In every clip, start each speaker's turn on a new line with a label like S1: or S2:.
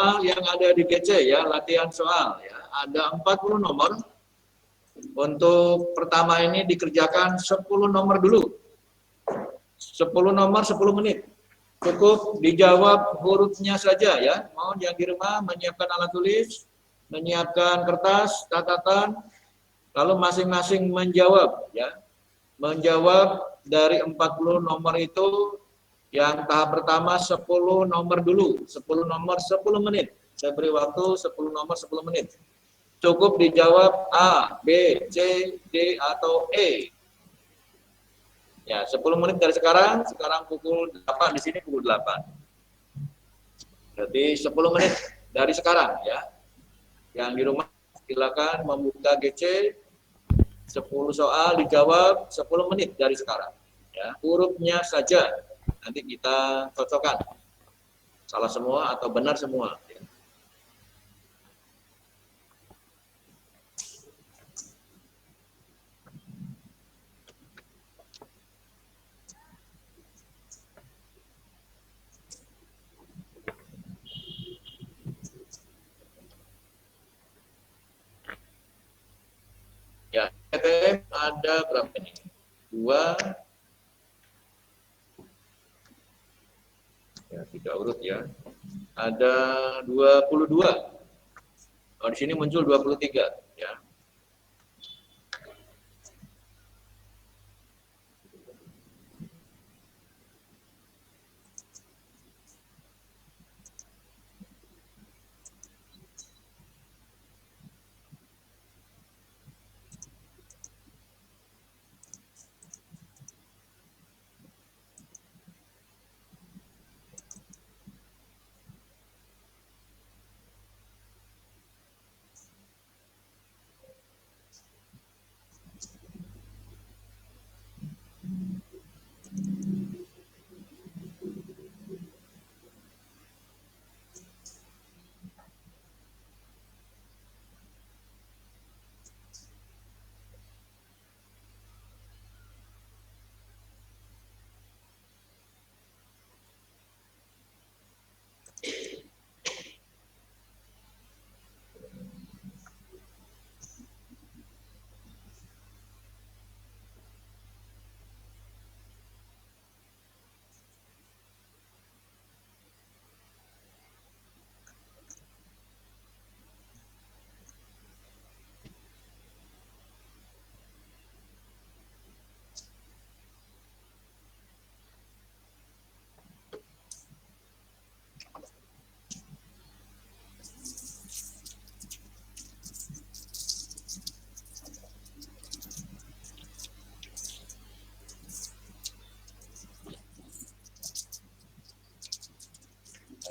S1: soal yang ada di GC ya, latihan soal ya. Ada 40 nomor. Untuk pertama ini dikerjakan 10 nomor dulu. 10 nomor 10 menit. Cukup dijawab hurufnya saja ya. Mohon yang di rumah menyiapkan alat tulis, menyiapkan kertas, catatan, lalu masing-masing menjawab ya. Menjawab dari 40 nomor itu yang tahap pertama 10 nomor dulu, 10 nomor 10 menit. Saya beri waktu 10 nomor 10 menit. Cukup dijawab A, B, C, D, atau E. Ya, 10 menit dari sekarang pukul 8, di sini pukul 8. Jadi 10 menit dari sekarang ya. Yang di rumah silakan membuka GC, 10 soal dijawab 10 menit dari sekarang. Ya, hurufnya saja nanti kita cocokkan. Salah semua atau benar semua. Ya, PTM ada berapa ini? 2, ya tidak urut ya. Ada 22. Oh, di sini muncul 23 ya.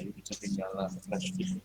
S1: Ayo bisa ketinggalan flash disk.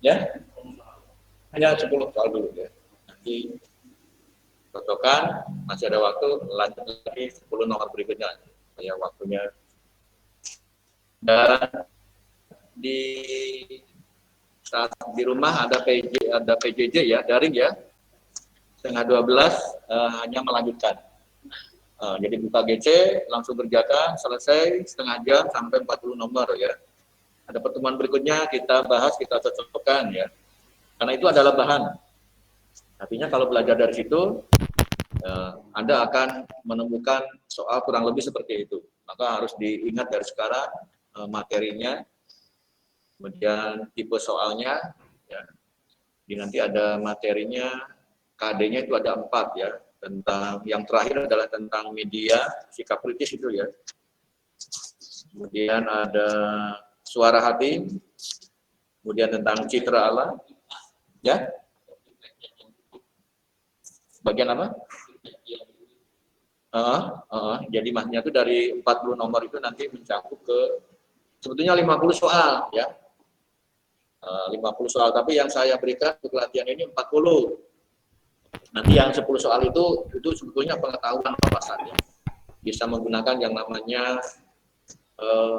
S1: Ya, hanya 10 soal dulu ya. Nanti totokan, masih ada waktu, lanjut lagi 10 nomor berikutnya. Ya, waktunya. Dan di saat di rumah ada PJJ ya, daring ya. Setengah 12 hanya melanjutkan. Jadi buka GC, langsung kerjakan, selesai setengah jam sampai 40 nomor ya. Ada pertemuan berikutnya kita bahas, kita cocokkan ya. Karena itu adalah bahan. Artinya kalau belajar dari situ, Anda akan menemukan soal kurang lebih seperti itu. Maka harus diingat dari sekarang materinya, kemudian tipe soalnya, ya. Jadi nanti ada materinya, KD-nya itu ada 4 ya. Tentang yang terakhir adalah tentang media, sikap kritis itu ya. Kemudian ada suara hati, kemudian tentang citra Allah, ya. Bagian apa? Jadi maksudnya itu dari 40 nomor itu nanti mencakup ke sebetulnya 50 soal ya. 50 soal, tapi yang saya berikan untuk latihan ini 40. Nanti yang 10 soal itu sebetulnya pengetahuan wawasan ya. Bisa menggunakan yang namanya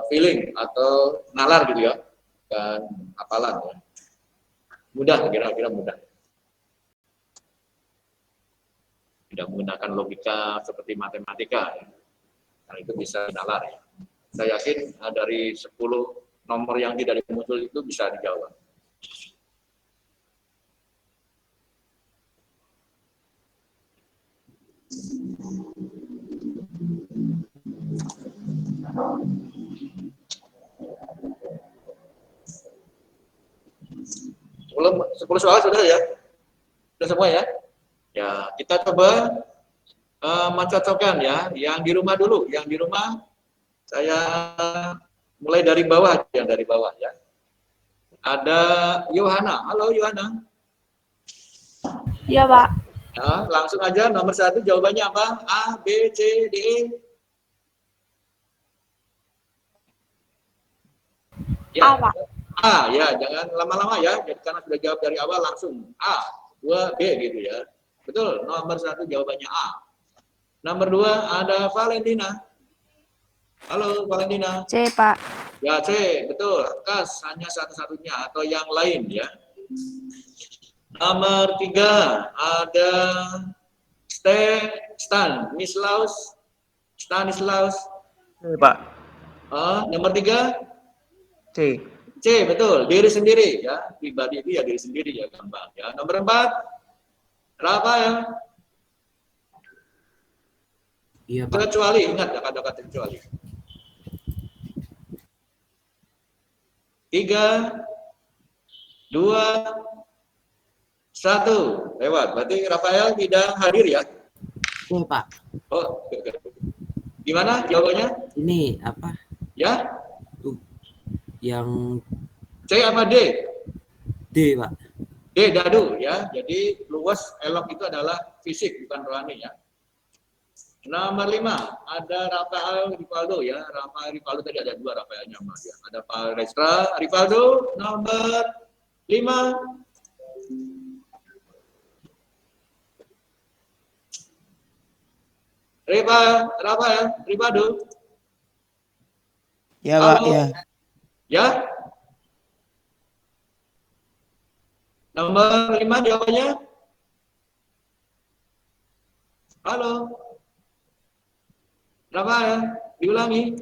S1: feeling atau nalar gitu ya. Dan hafalan ya. Mudah, kira-kira mudah. Tidak menggunakan logika seperti matematika ya. Nah, itu bisa nalar ya. Saya yakin dari 10 nomor yang tidak muncul itu bisa dijawab. Belum 10 soal sudah ya? Sudah semua ya? Ya, kita coba mencocokkan ya. Yang di rumah dulu, yang di rumah saya mulai dari bawah, yang dari bawah ya. Ada Yohana. Halo Yohana.
S2: Iya, Pak.
S1: Ya, langsung aja nomor 1 jawabannya apa? A, B, C, D, E. Ya.
S2: A, Pak.
S1: A ya, jangan lama-lama ya. Jadi karena sudah jawab dari awal langsung A, 2, B gitu ya. Betul, nomor 1 jawabannya A. Nomor 2 ada Valentina. Halo Valentina.
S2: C, Pak.
S1: Ya C, betul. Kas hanya satu-satunya atau yang lain ya. Nomor 3 ada Stanislaus.
S3: Pak.
S1: Nomor 3
S3: C.
S1: C, betul. Diri sendiri ya. Pribadi itu ya diri sendiri ya, gampang ya. Nomor 4 Rafael.
S4: Iya, Pak.
S1: Kecuali, ingat kata-kata kecuali. 3, 2, 1. Lewat. Berarti Rafael tidak hadir ya?
S4: Iya, Pak.
S1: Oh, gimana jawabannya?
S4: Ini apa?
S1: Ya?
S4: Yang
S1: C apa D?
S4: D, Pak.
S1: D, dadu ya. Jadi luwes elok itu adalah fisik bukan rohani ya. Nomor 5 ada Rafael Rivaldo ya. Rafael Rivaldo tadi ada 2 Rafaelnya sama dia. Ada Pak Restra Rivaldo nomor 5. Rafael Rivaldo.
S3: Ya, Pak, ya.
S1: Ya? Nomor 5 jawabannya? Halo? Rafael, diulangi.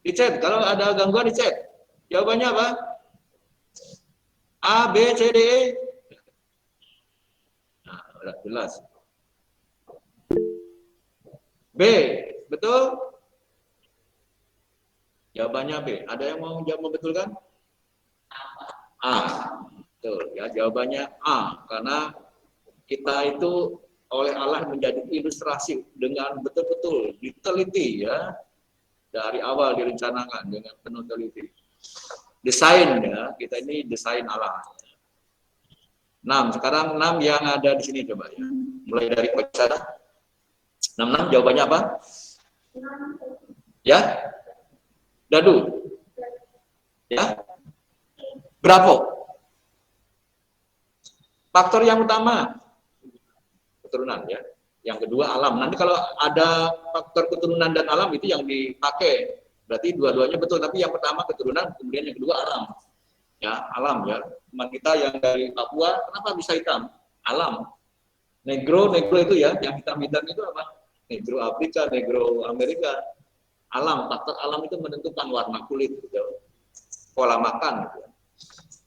S1: Di chat, kalau ada gangguan di chat. Jawabannya apa? A, B, C, D, E. Nah, udah jelas. B, betul? Jawabannya B. Ada yang mau membetulkan? A. Betul ya, jawabannya A. Karena kita itu oleh Allah menjadi ilustrasi dengan betul-betul diteliti ya. Dari awal direncanakan dengan penuh teliti. Desain ya, kita ini desain Allah. 6. Sekarang 6 yang ada di sini coba ya. Mulai dari Kocara. 6 jawabannya apa? Ya? Dadu. Ya? Bravo. Faktor yang utama keturunan ya. Yang kedua alam. Nanti kalau ada faktor keturunan dan alam itu yang dipakai. Berarti dua-duanya betul. Tapi yang pertama keturunan, kemudian yang kedua alam. Ya, alam ya. Teman kita yang dari Papua, kenapa bisa hitam? Alam. Negro itu ya, yang hitam-hitam itu apa? Negro Afrika, negro Amerika. Alam, faktor alam itu menentukan warna kulit, gitu. Pola makan. Gitu.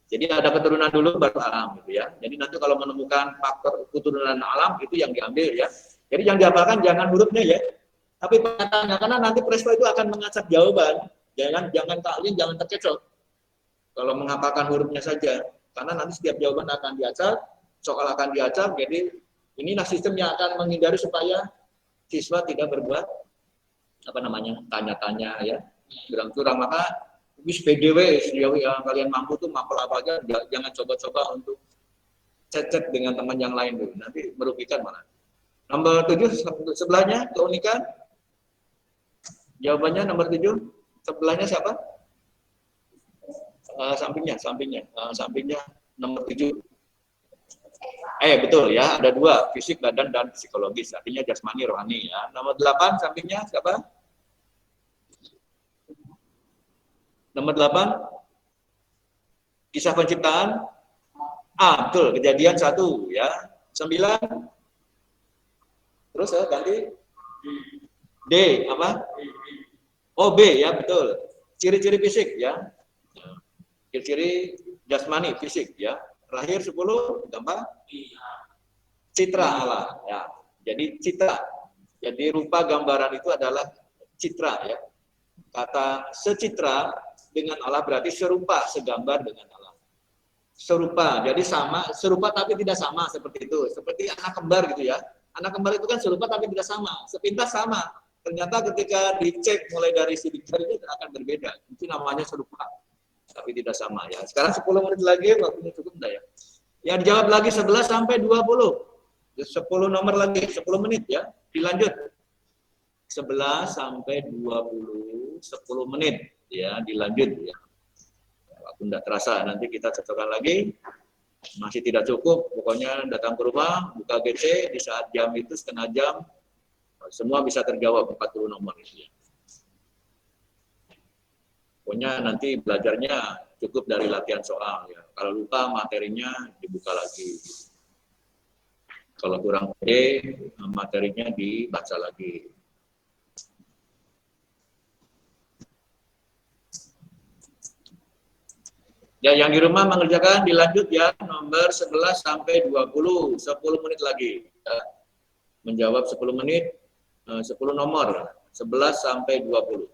S1: Jadi ada keturunan dulu baru alam gitu ya. Jadi nanti kalau menemukan faktor keturunan alam itu yang diambil ya. Jadi yang dihafalkan jangan hurufnya ya. Tapi pernyataannya karena nanti Presto itu akan mengacak jawaban. Jangan kalian jangan terkecoh. Kalau menghafalkan hurufnya saja. Karena nanti setiap jawaban akan diacak, soal akan diacak. Jadi inilah sistem yang akan menghindari supaya siswa tidak berbuat tanya-tanya ya, curang-curang. Maka wis PDW sejauh yang kalian mampu tuh mapel apa aja, jangan coba-coba untuk chat dengan teman yang lain dulu, nanti merugikan malah. Nomor 7 sebelahnya keunikan. Jawabannya nomor 7 sebelahnya siapa? Sampingnya nomor 7. Betul ya, ada 2, fisik badan dan psikologis, artinya jasmani rohani ya. Nomor 8 sampingnya siapa? Nomor 8, kisah penciptaan. Betul, kejadian 1 ya. 9, terus ganti D, apa? B ya, betul. Ciri-ciri fisik ya. Ciri-ciri jasmani fisik ya. Terakhir 10, gambar citra Allah ya. Jadi citra. Jadi rupa gambaran itu adalah citra ya. Kata secitra dengan Allah berarti serupa, segambar dengan Allah. Serupa, jadi sama, serupa tapi tidak sama seperti itu. Seperti anak kembar gitu ya. Anak kembar itu kan serupa tapi tidak sama, sepintas sama. Ternyata ketika dicek mulai dari sidik jarinya akan berbeda. Itu namanya serupa, tapi tidak sama ya. Sekarang 10 menit lagi, waktunya cukup enggak ya? Yang dijawab lagi 11 sampai 20. 10 nomor lagi, 10 menit ya. Dilanjut. 11 sampai 20, 10 menit ya, dilanjut ya. Waktu tidak terasa, nanti kita cocokkan lagi. Masih tidak cukup, pokoknya datang ke rumah, buka GC, di saat jam itu setengah jam, semua bisa terjawab 40 nomor itu ya. Pokoknya nanti belajarnya cukup dari latihan soal ya. Kalau lupa materinya dibuka lagi. Kalau kurang pede, materinya dibaca lagi. Ya, yang di rumah mengerjakan dilanjut ya, nomor 11 sampai 20, 10 menit lagi. Ya. Menjawab 10 menit, 10 nomor, 11 sampai 20.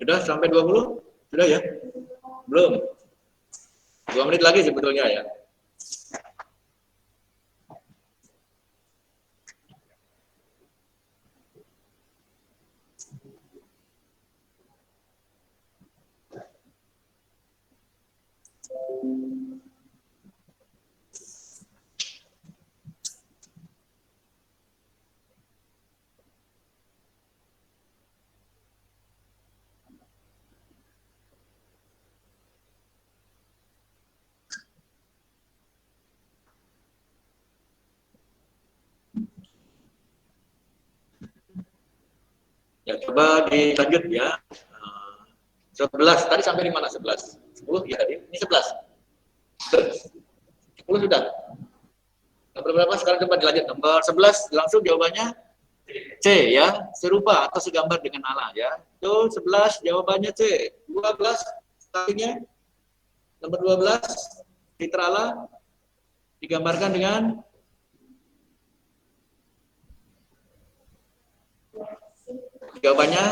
S1: Sudah sampai 20? Sudah ya? Belum. 2 menit lagi sebetulnya ya. Ya, coba dilanjut ya. 11, tadi sampai di mana 11? 10 ya tadi, ini 11. 10 sudah. Nomor berapa sekarang coba dilanjut. Nomor 11 langsung jawabannya C ya, serupa atau segambar dengan Allah ya. Itu 11 jawabannya C. 12 startingnya. Nomor 12 citra Allah digambarkan dengan jawabannya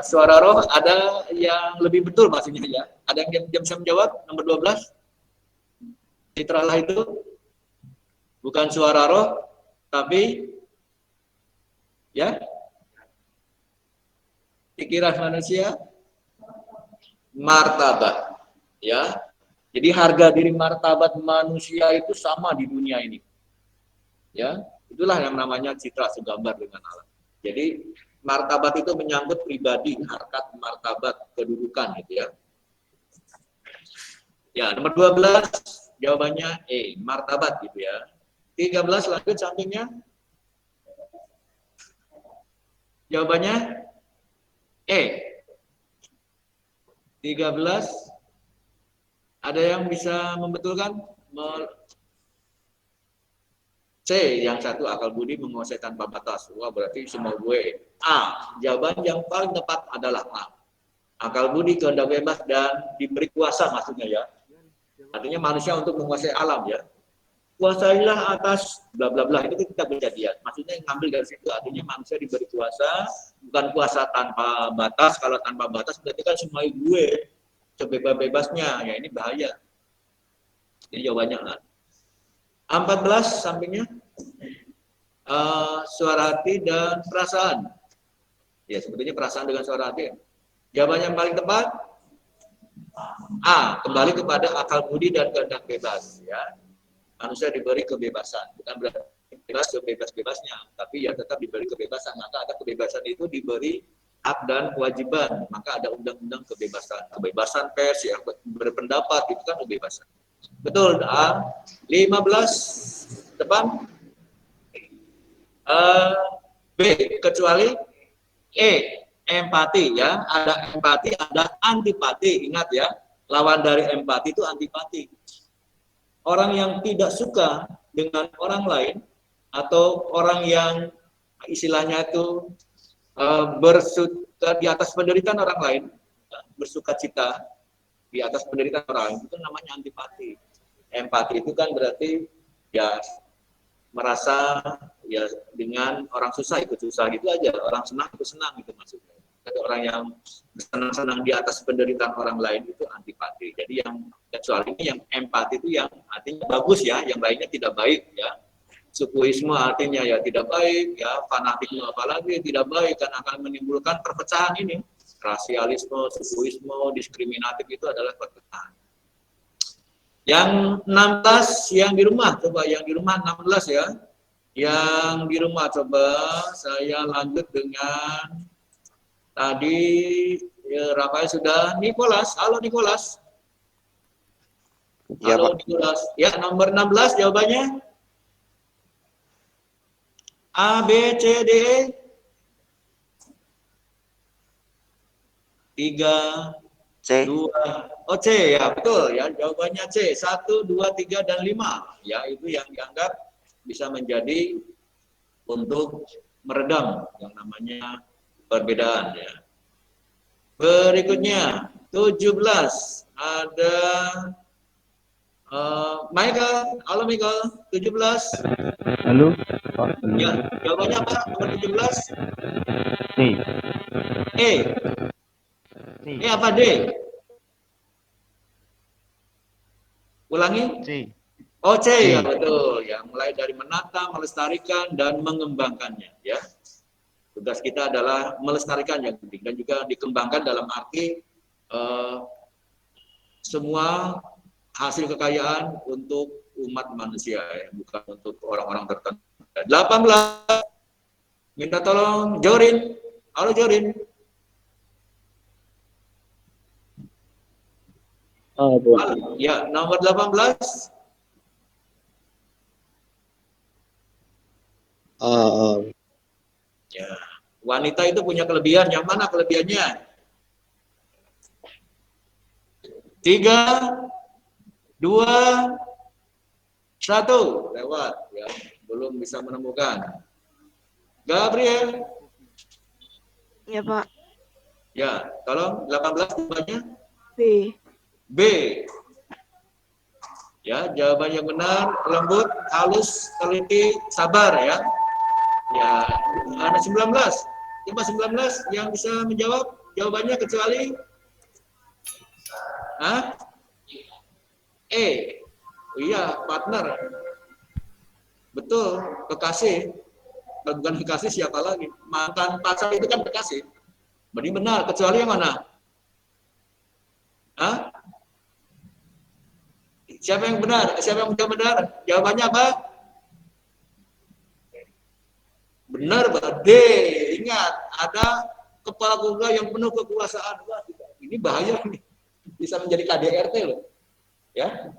S1: suara roh. Ada yang lebih betul maksudnya ya. Ada yang bisa menjawab nomor 12? Citra Allah itu bukan suara roh, tapi ya pikiran manusia, martabat. Ya, jadi harga diri martabat manusia itu sama di dunia ini. Ya, itulah yang namanya citra segambar dengan Allah. Jadi martabat itu menyangkut pribadi, harkat, martabat, kedudukan gitu ya. Ya, nomor 12 jawabannya E, martabat gitu ya. 13 lanjut sampingnya. Jawabannya E. 13. Ada yang bisa membetulkan? C, yang satu akal budi menguasai tanpa batas. Wah, berarti semua gue. A, jawaban yang paling tepat adalah A. Akal budi, kehendak bebas, dan diberi kuasa maksudnya ya. Artinya manusia untuk menguasai alam ya. Kuasailah atas bla bla bla, itu kita kejadian. Maksudnya yang ngambil dari situ artinya manusia diberi kuasa, bukan kuasa tanpa batas. Kalau tanpa batas berarti kan semua gue sebebas-bebasnya. Ya ini bahaya. Ini jawabannya lah. 14 sampingnya suara hati dan perasaan. Ya sebetulnya perasaan dengan suara hati. Jawaban yang paling tepat A, kembali kepada akal budi dan kehendak bebas ya. Manusia diberi kebebasan, bukan berarti bebas sebebas-bebasnya, tapi ya tetap diberi kebebasan. Maka ada kebebasan itu diberi hak dan kewajiban. Maka ada undang-undang kebebasan. Kebebasan pers ya, berpendapat itu kan kebebasan. Betul, A. 15 depan B, kecuali E, empati ya. Ada empati, ada antipati. Ingat ya, lawan dari empati itu antipati. Orang yang tidak suka dengan orang lain atau orang yang istilahnya itu bersuka di atas penderitaan orang lain, bersuka cita di atas penderitaan orang lain, itu namanya antipati. Empati itu kan berarti ya merasa ya dengan orang susah ikut susah gitu aja, orang senang itu senang itu maksudnya. Jadi orang yang senang-senang di atas penderitaan orang lain itu antipati. Jadi yang kecuali ini yang empati itu yang artinya bagus ya, yang lainnya tidak baik ya. Sukuisme artinya ya tidak baik ya, fanatikme apalagi tidak baik kan akan menimbulkan perpecahan ini. Rasialisme, sukuisme, diskriminatif itu adalah perpecahan. Yang 16 yang di rumah, coba yang di rumah 16 ya. Yang di rumah coba saya lanjut dengan tadi ya, Rafael sudah. Nicholas, halo Nicholas.
S2: Ya,
S1: halo
S2: Pak.
S1: Nicholas. Ya, nomor 16 jawabannya A, B, C, D, E. 3,
S2: C.
S1: 2, oh C ya betul ya, jawabannya C. 1, 2, 3, dan 5 ya, itu yang dianggap bisa menjadi untuk meredam yang namanya perbedaan ya. Berikutnya 17 ada Michael, halo Michael, 17.
S2: Halo, Pak.
S1: Ya, jawabannya apa? Nomor 17.
S2: C.
S1: E.
S2: C.
S1: E apa D? Ulangi.
S2: C.
S1: Oh C,
S2: C.
S1: ya betul. Ya, mulai dari menata, melestarikan, dan mengembangkannya. Ya, tugas kita adalah melestarikan yang penting dan juga dikembangkan dalam arti semua hasil kekayaan untuk umat manusia, ya, bukan untuk orang-orang tertentu. 18. Minta tolong Jorin. Halo Jorin.
S5: Bu.
S1: Halo. Ya, nomor 18. Ya, wanita itu punya kelebihan. Yang mana kelebihannya? 3, 2, 1. Lewat. Ya, belum bisa menemukan. Gabriel.
S6: Ya, Pak.
S1: Ya, tolong 18 jawabannya.
S6: B.
S1: B. Ya, jawaban yang benar, lembut, halus, teliti, sabar ya. Ya, ada 19. Coba 19 yang bisa menjawab jawabannya kecuali E. Oh iya, partner. Betul, kekasih. Bukan kekasih siapa lagi? Mantan pacar itu kan kekasih. Berarti benar, kecuali yang mana? Siapa yang benar? Siapa yang benar? Jawabannya apa? Benar, Pak. D. Ingat, ada kepala keluarga yang penuh kekuasaan. Wah, ini bahaya nih. Bisa menjadi KDRT loh. Ya.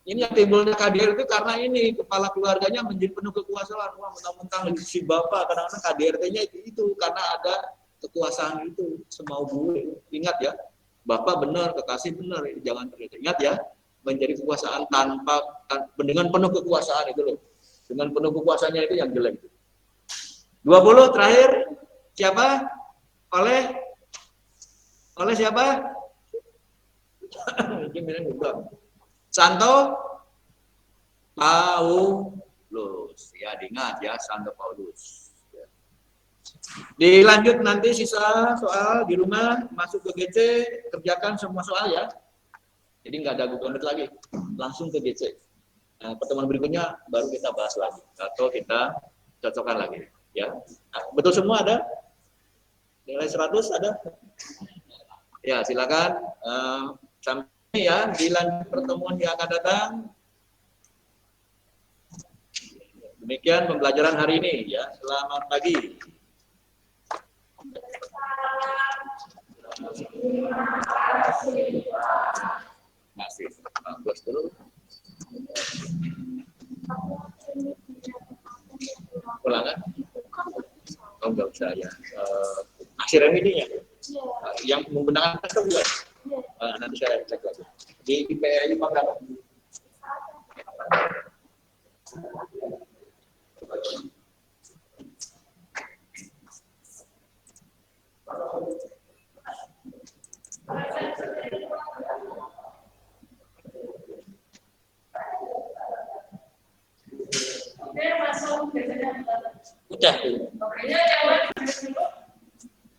S1: Ini yang timbulnya KDRT karena ini kepala keluarganya menjadi penuh kekuasaan. Wah, mentang-mentang si bapak kadang-kadang KDRT-nya itu karena ada kekuasaan itu semau gue. Ingat ya, bapak benar, kekasih benar, jangan terlihat. Ingat ya, menjadi kekuasaan dengan penuh kekuasaan itu loh. Dengan penuh kekuasaannya itu yang jelek. 20 terakhir siapa? Oleh siapa? Santo Paulus. Ya, diingat ya, Santo Paulus. Dilanjut nanti sisa soal di rumah, masuk ke GC, kerjakan semua soal ya. Jadi nggak ada Google Meet lagi, langsung ke GC. Nah, pertemuan berikutnya baru kita bahas lagi atau kita cocokkan lagi ya. Nah, betul semua ada? Nilai 100 ada? Ya, silakan sampai ya dilanjut pertemuan yang akan datang. Demikian pembelajaran hari ini ya. Selamat pagi. Masih bagus dulu. Ulangan? Oh, enggak usah ya. Akhir ini ya. Yang menggunakan tes juga. Nanti saya cek lagi. Di IPI berapa? Udah.